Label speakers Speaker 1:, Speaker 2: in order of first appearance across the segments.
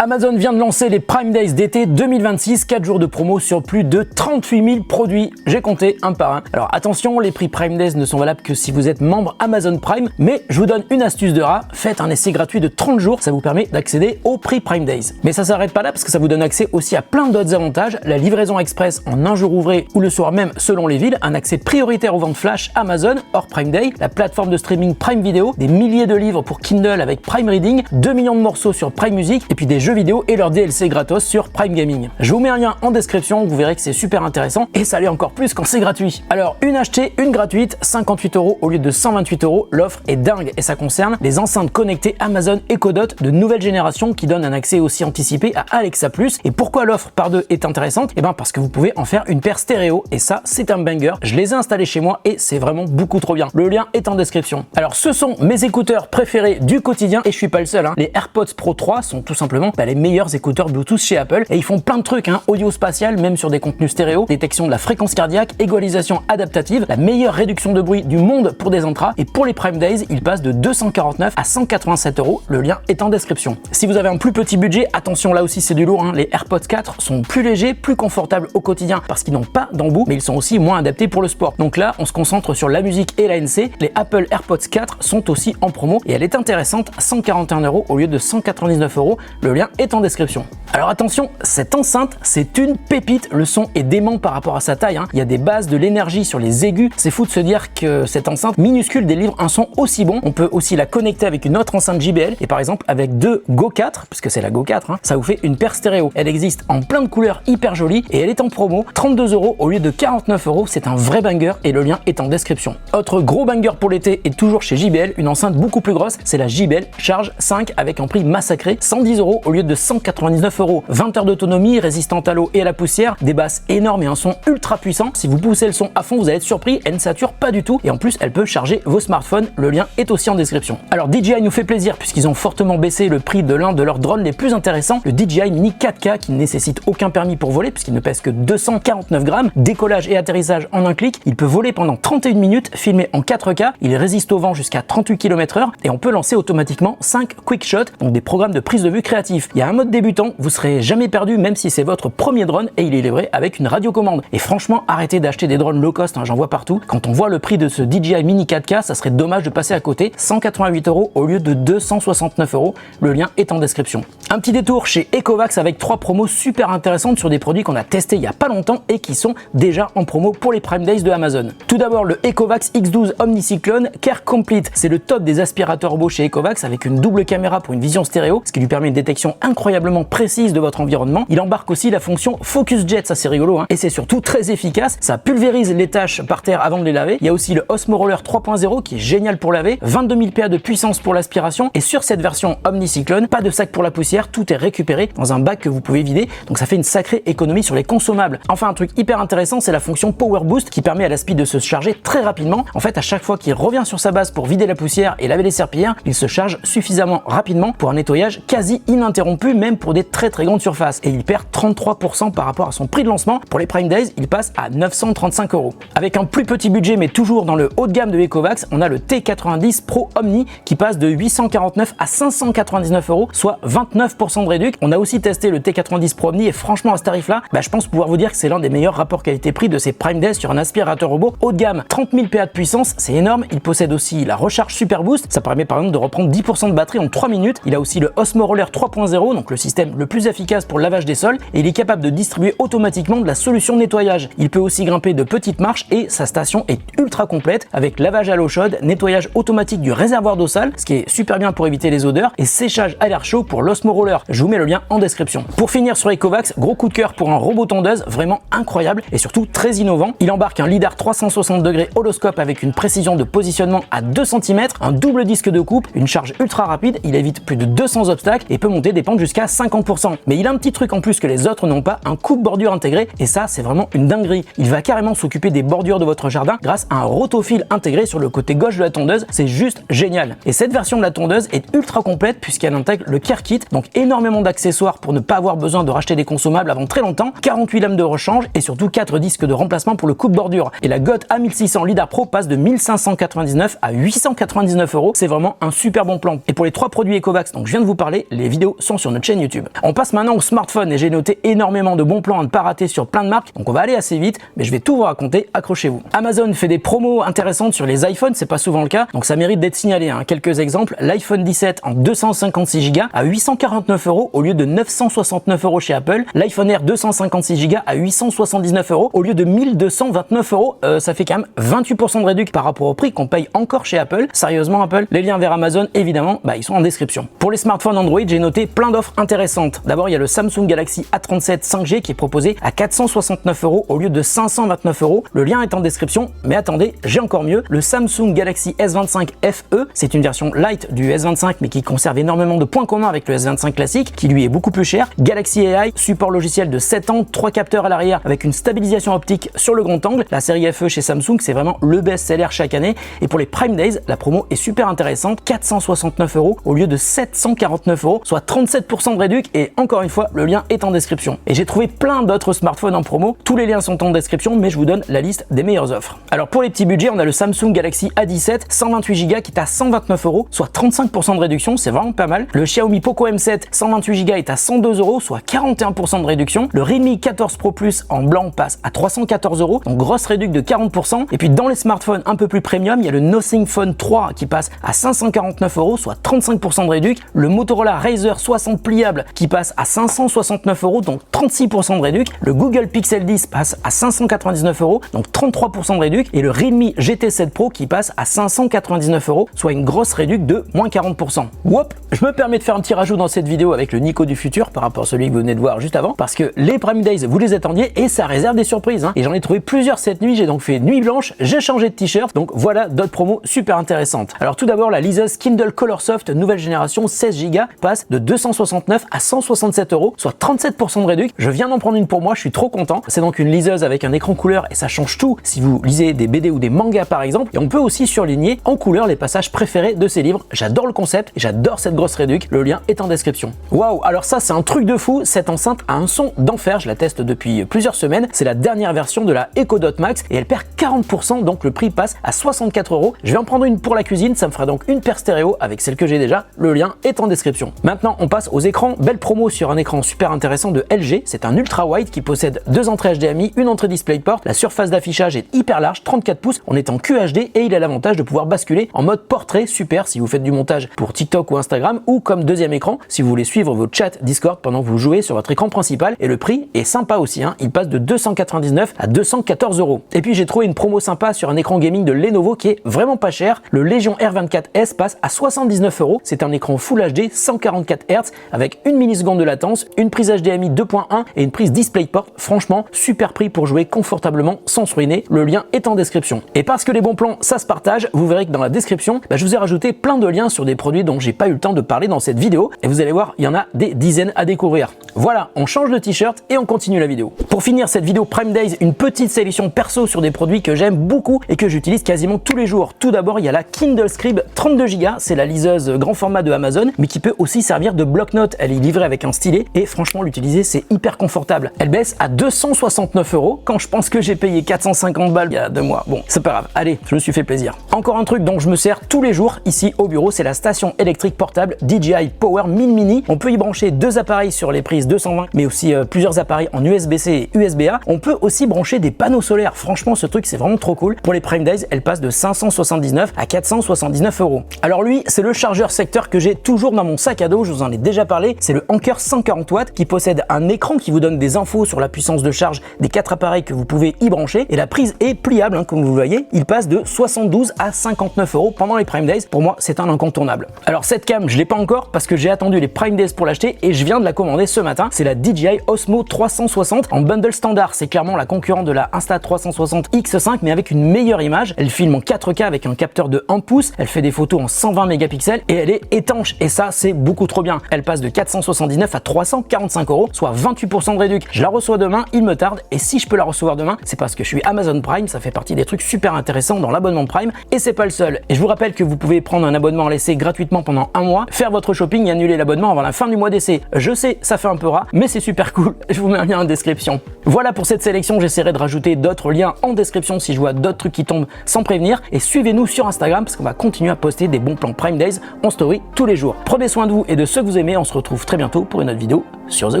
Speaker 1: Amazon vient de lancer les Prime Days d'été 2026, 4 jours de promo sur plus de 38 000 produits. J'ai compté un par un. Alors attention, les prix Prime Days ne sont valables que si vous êtes membre Amazon Prime, mais je vous donne une astuce de rat, faites un essai gratuit de 30 jours, ça vous permet d'accéder aux prix Prime Days. Mais ça s'arrête pas là parce que ça vous donne accès aussi à plein d'autres avantages, la livraison express en un jour ouvré ou le soir même selon les villes, un accès prioritaire aux ventes flash Amazon hors Prime Day, la plateforme de streaming Prime Video, des milliers de livres pour Kindle avec Prime Reading, 2 millions de morceaux sur Prime Music et puis des jeux vidéo et leur DLC gratos sur Prime Gaming. Je vous mets un lien en description, vous verrez que c'est super intéressant et ça l'est encore plus quand c'est gratuit. Alors une achetée, une gratuite, 58 € au lieu de 128 €, l'offre est dingue et ça concerne les enceintes connectées Amazon Echo Dot de nouvelle génération qui donnent un accès aussi anticipé à Alexa+. Et pourquoi l'offre par deux est intéressante? Et bien parce que vous pouvez en faire une paire stéréo et ça c'est un banger. Je les ai installés chez moi et c'est vraiment beaucoup trop bien. Le lien est en description. Alors ce sont mes écouteurs préférés du quotidien et je suis pas le seul, hein. Les AirPods Pro 3 sont tout simplement les meilleurs écouteurs Bluetooth chez Apple et ils font plein de trucs, hein. Audio spatial, même sur des contenus stéréo, détection de la fréquence cardiaque, égalisation adaptative, la meilleure réduction de bruit du monde pour des intras et pour les Prime Days, ils passent de 249 à 187 €. Le lien est en description. Si vous avez un plus petit budget, attention là aussi c'est du lourd, hein. Les AirPods 4 sont plus légers, plus confortables au quotidien parce qu'ils n'ont pas d'embout, mais ils sont aussi moins adaptés pour le sport. Donc là, on se concentre sur la musique et l'ANC. Les Apple AirPods 4 sont aussi en promo et elle est intéressante, 141 € au lieu de 199 €. Le lien est en description. Alors attention, cette enceinte, c'est une pépite. Le son est dément par rapport à sa taille, hein. Il y a des bases, de l'énergie sur les aigus. C'est fou de se dire que cette enceinte minuscule délivre un son aussi bon. On peut aussi la connecter avec une autre enceinte JBL et par exemple avec deux Go 4, puisque c'est la Go 4, hein, ça vous fait une paire stéréo. Elle existe en plein de couleurs hyper jolies et elle est en promo, 32 € au lieu de 49 €. C'est un vrai banger et le lien est en description. Autre gros banger pour l'été est toujours chez JBL, une enceinte beaucoup plus grosse, c'est la JBL Charge 5 avec un prix massacré, 110 € au lieu de 199 €. 20 heures d'autonomie, résistante à l'eau et à la poussière, des basses énormes et un son ultra puissant. Si vous poussez le son à fond, vous allez être surpris, elle ne sature pas du tout et en plus elle peut charger vos smartphones. Le lien est aussi en description. Alors DJI nous fait plaisir puisqu'ils ont fortement baissé le prix de l'un de leurs drones les plus intéressants, le DJI Mini 4K qui ne nécessite aucun permis pour voler puisqu'il ne pèse que 249 grammes, décollage et atterrissage en un clic, il peut voler pendant 31 minutes, filmé en 4K, il résiste au vent jusqu'à 38 km/h et on peut lancer automatiquement 5 quick shots, donc des programmes de prise de vue créatifs. Il y a un mode débutant, vous serez jamais perdu même si c'est votre premier drone et il est livré avec une radiocommande. Et franchement, arrêtez d'acheter des drones low cost, hein, j'en vois partout. Quand on voit le prix de ce DJI Mini 4K, ça serait dommage de passer à côté, 188 € au lieu de 269 €. Le lien est en description. Un petit détour chez Ecovacs avec 3 promos super intéressantes sur des produits qu'on a testés il y a pas longtemps et qui sont déjà en promo pour les Prime Days de Amazon. Tout d'abord le Ecovacs X12 Omnicyclone Care Complete, c'est le top des aspirateurs robots chez Ecovacs avec une double caméra pour une vision stéréo, ce qui lui permet une détection incroyablement précise de votre environnement. Il embarque aussi la fonction Focus Jet, ça c'est rigolo, hein, et c'est surtout très efficace, ça pulvérise les tâches par terre avant de les laver. Il y a aussi le Osmo Roller 3.0 qui est génial pour laver, 22 000 PA de puissance pour l'aspiration et sur cette version Omnicyclone, pas de sac pour la poussière, tout est récupéré dans un bac que vous pouvez vider, donc ça fait une sacrée économie sur les consommables. Enfin un truc hyper intéressant, c'est la fonction Power Boost qui permet à l'aspi de se charger très rapidement. En fait à chaque fois qu'il revient sur sa base pour vider la poussière et laver les serpillères, il se charge suffisamment rapidement pour un nettoyage quasi ininterrompu même pour des très grandes surfaces et il perd 33% par rapport à son prix de lancement. Pour les Prime Days, il passe à 935 €. Avec un plus petit budget mais toujours dans le haut de gamme de Ecovacs, on a le T90 Pro Omni qui passe de 849 à 599 €, soit 29% de réduc. On a aussi testé le T90 Pro Omni et franchement à ce tarif là, je pense pouvoir vous dire que c'est l'un des meilleurs rapports qualité-prix de ces Prime Days sur un aspirateur robot haut de gamme. 30 000 PA de puissance, c'est énorme. Il possède aussi la recharge Super Boost, ça permet par exemple de reprendre 10% de batterie en 3 minutes. Il a aussi le Osmo Roller 3.0, donc le système le plus efficace pour le lavage des sols et il est capable de distribuer automatiquement de la solution de nettoyage. Il peut aussi grimper de petites marches et sa station est ultra complète avec lavage à l'eau chaude, nettoyage automatique du réservoir d'eau sale, ce qui est super bien pour éviter les odeurs, et séchage à l'air chaud pour l'Osmo Roller. Je vous mets le lien en description. Pour finir sur Ecovacs, gros coup de cœur pour un robot tondeuse vraiment incroyable et surtout très innovant. Il embarque un lidar 360 degrés holoscope avec une précision de positionnement à 2 cm, un double disque de coupe, une charge ultra rapide, il évite plus de 200 obstacles et peut monter des pentes jusqu'à 50%. Mais il a un petit truc en plus que les autres n'ont pas, un coupe-bordure intégré et ça c'est vraiment une dinguerie. Il va carrément s'occuper des bordures de votre jardin grâce à un rotofil intégré sur le côté gauche de la tondeuse, c'est juste génial. Et cette version de la tondeuse est ultra complète puisqu'elle intègre le Care Kit, donc énormément d'accessoires pour ne pas avoir besoin de racheter des consommables avant très longtemps, 48 lames de rechange et surtout 4 disques de remplacement pour le coupe-bordure. Et la GOT A1600 Lidar Pro passe de 1599 à 899 €, c'est vraiment un super bon plan. Et pour les 3 produits Ecovacs dont je viens de vous parler, les vidéos sont sur notre chaîne YouTube. On passe maintenant au smartphone et j'ai noté énormément de bons plans à ne pas rater sur plein de marques, donc on va aller assez vite, mais je vais tout vous raconter, accrochez-vous. Amazon fait des promos intéressantes sur les iPhones, c'est pas souvent le cas, donc ça mérite d'être signalé. Quelques exemples, l'iPhone 17 en 256 Go à 849 € au lieu de 969 € chez Apple, l'iPhone Air 256 Go à 879 € au lieu de 1229 €, ça fait quand même 28% de réduction par rapport au prix qu'on paye encore chez Apple. Sérieusement Apple, les liens vers Amazon évidemment, ils sont en description. Pour les smartphones Android, j'ai noté plein d'offres intéressantes. D'abord, il y a le Samsung Galaxy A37 5G qui est proposé à 469 € au lieu de 529 €. Le lien est en description, mais attendez, j'ai encore mieux. Le Samsung Galaxy S25 FE, c'est une version light du S25 mais qui conserve énormément de points communs avec le S25 classique qui lui est beaucoup plus cher. Galaxy AI, support logiciel de 7 ans, 3 capteurs à l'arrière avec une stabilisation optique sur le grand angle. La série FE chez Samsung, c'est vraiment le best-seller chaque année. Et pour les Prime Days, la promo est super intéressante, 469 € au lieu de 749 €, soit 37% de réduction. Et encore une fois, le lien est en description. Et j'ai trouvé plein d'autres smartphones en promo. Tous les liens sont en description, mais je vous donne la liste des meilleures offres. Alors pour les petits budgets, on a le Samsung Galaxy A17 128 Go qui est à 129 €, soit 35% de réduction, c'est vraiment pas mal. Le Xiaomi Poco M7 128 Go est à 102 €, soit 41% de réduction. Le Redmi 14 Pro Plus en blanc passe à 314 €, donc grosse réduction de 40%. Et puis dans les smartphones un peu plus premium, il y a le Nothing Phone 3 qui passe à 549 €, soit 35% de réduction. Le Motorola Razr 60 pliable qui passe à 569 €, donc 36% de réduction. Le Google Pixel 10 passe à 599 €, donc 33% de réduction. Et le Redmi GT7 Pro qui passe à 599 €, soit une grosse réduction de moins 40%. Whoop, je me permets de faire un petit rajout dans cette vidéo avec le Nico du futur par rapport à celui que vous venez de voir juste avant, parce que les Prime Days, vous les attendiez et ça réserve des surprises. Et j'en ai trouvé plusieurs cette nuit, j'ai donc fait nuit blanche, j'ai changé de t-shirt, donc voilà d'autres promos super intéressantes. Alors tout d'abord, la liseuse Kindle Colorsoft nouvelle génération 16 Go passe de 269 à 167 €, soit 37% de réduction. Je viens d'en prendre une pour moi, je suis trop content. C'est donc une liseuse avec un écran couleur et ça change tout si vous lisez des BD ou des mangas par exemple. Et on peut aussi surligner en couleur les passages préférés de ces livres. J'adore le concept et j'adore cette grosse réduction. Le lien est en description. Waouh, alors ça c'est un truc de fou. Cette enceinte a un son d'enfer, je la teste depuis plusieurs semaines. C'est la dernière version de la Echo Dot Max et elle perd 40%, donc le prix passe à 64 €. Je vais en prendre une pour la cuisine, ça me fera donc une paire stéréo avec celle que j'ai déjà. Le lien est en description. Maintenant on passe aux écrans. Belle promo sur un écran super intéressant de LG. C'est un ultra wide qui possède 2 entrées HDMI, une entrée DisplayPort. La surface d'affichage est hyper large, 34 pouces. On est en QHD et il a l'avantage de pouvoir basculer en mode portrait, super si vous faites du montage pour TikTok ou Instagram, ou comme deuxième écran si vous voulez suivre vos chats Discord pendant que vous jouez sur votre écran principal. Et le prix est sympa aussi, il passe de 299 à 214 €. Et puis j'ai trouvé une promo sympa sur un écran gaming de Lenovo qui est vraiment pas cher. Le Legion R24S passe à 79 €. C'est un écran Full HD 144 Hz avec une milliseconde de latence, une prise HDMI 2.1 et une prise DisplayPort. Franchement, super prix pour jouer confortablement sans se ruiner. Le lien est en description. Et parce que les bons plans, ça se partage, vous verrez que dans la description, je vous ai rajouté plein de liens sur des produits dont j'ai pas eu le temps de parler dans cette vidéo. Et vous allez voir, il y en a des dizaines à découvrir. Voilà, on change de t-shirt et on continue la vidéo. Pour finir cette vidéo Prime Days, une petite sélection perso sur des produits que j'aime beaucoup et que j'utilise quasiment tous les jours. Tout d'abord, il y a la Kindle Scribe 32 Go, c'est la liseuse grand format de Amazon, mais qui peut aussi servir de bloc-notes. Elle est livrée avec un stylet et franchement, l'utiliser, c'est hyper confortable. Elle baisse à 269 € quand je pense que j'ai payé 450 balles il y a 2 mois. Bon, c'est pas grave. Allez, je me suis fait plaisir. Encore un truc dont je me sers tous les jours ici au bureau, c'est la station électrique portable DJI Power Mini. On peut y brancher 2 appareils sur les prises 220, mais aussi plusieurs appareils en USB-C et USB-A. On peut aussi brancher des panneaux solaires. Franchement, ce truc, c'est vraiment trop cool. Pour les Prime Days, elle passe de 579 à 479 €. Alors lui, c'est le chargeur secteur que j'ai toujours dans mon sac à dos. Je vous en ai déjà parlé. C'est le Anker 140 watts qui possède un écran qui vous donne des infos sur la puissance de charge des 4 appareils que vous pouvez y brancher. Et la prise est pliable, comme vous voyez. Il passe de 72 à 59 € pendant les Prime Days. Pour moi, c'est un incontournable. Alors cette cam, je l'ai pas encore parce que j'ai attendu les Prime Days pour l'acheter et je viens de la commander ce matin. C'est la DJI Osmo 360 en bundle standard. C'est clairement la concurrente de la Insta360 X5 mais avec une meilleure image. Elle filme en 4K avec un capteur de 1 pouce. Elle fait des photos en 120 mégapixels et elle est étanche. Et ça, c'est beaucoup trop bien. Elle passe de 479 à 345 €, soit 28% de réduction. Je la reçois demain, il me tarde. Et si je peux la recevoir demain, c'est parce que je suis Amazon Prime. Ça fait partie des trucs super intéressants dans l'abonnement Prime. Et c'est pas le seul. Et je vous rappelle que vous pouvez prendre un abonnement à l'essai gratuitement pendant 1 mois, faire votre shopping et annuler l'abonnement avant la fin du mois d'essai. Je sais, ça fait un peu rat, mais c'est super cool. Je vous mets un lien en description. Voilà pour cette sélection, j'essaierai de rajouter d'autres liens en description si je vois d'autres trucs qui tombent sans prévenir. Et suivez-nous sur Instagram parce qu'on va continuer à poster des bons plans Prime Days en story tous les jours. Prenez soin de vous et de ceux que vous aimez, on se retrouve très bientôt pour une autre vidéo sur The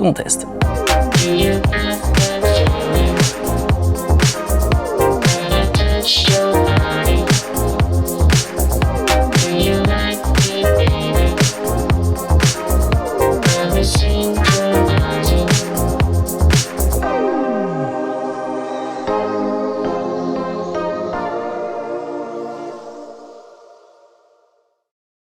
Speaker 1: Contest.